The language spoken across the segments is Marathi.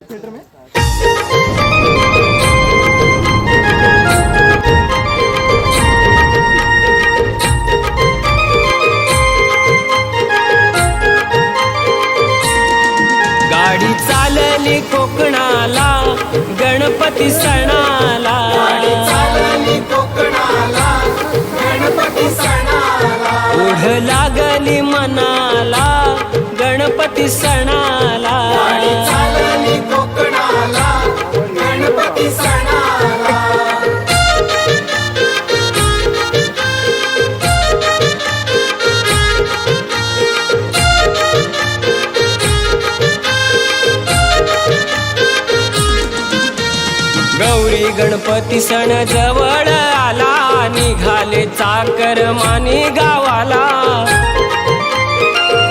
थिएटर में गाडी चालली कोकणाला गणपती सणाला, गाडी चालली कोकणाला गणपती सणाला, ओढ लागली मनाला गणपती सणाला, गाडी चालली कोकणाला गणपती सणाला. गौरी गणपती सण जवळ आला, निघाले चाकर मानी गावाला,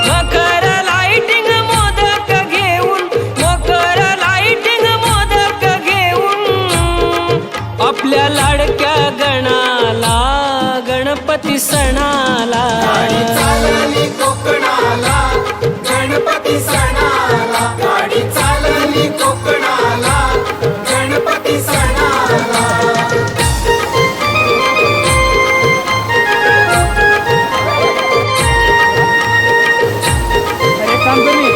मकर लाइटिंग मोदक घेऊन, मकर लाइटिंग मोदक घेऊन, आपल्या लाडक्या गणाला गणपती सणाला, गाडी चालली कोकणाला गणपती सणाला, गाडी चालली कोकणाला गणपती सणाला. एक काम कर मी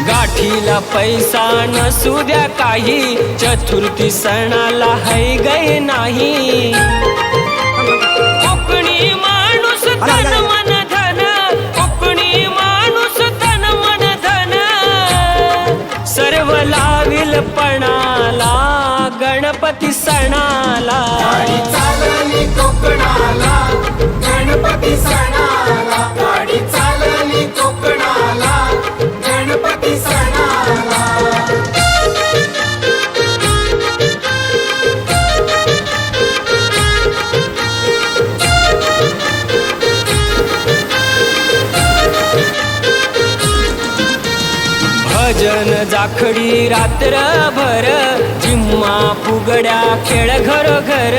गाठीला पैसा नसू द्या काही, चतुर्थी सणाला है गै नाही, कोकणी माणूस तन मन धन, कोकणी माणूस तन मन धन, सर्व लाविल पणाला गणपती सणाला, गाडी चालली कोकणाला गणपती सणाला, गाडी चालली कोकणाला गणपती सणाला. भजन जाखडी रात्रभर, जिम्मा फुगड्या खेळ घर घर,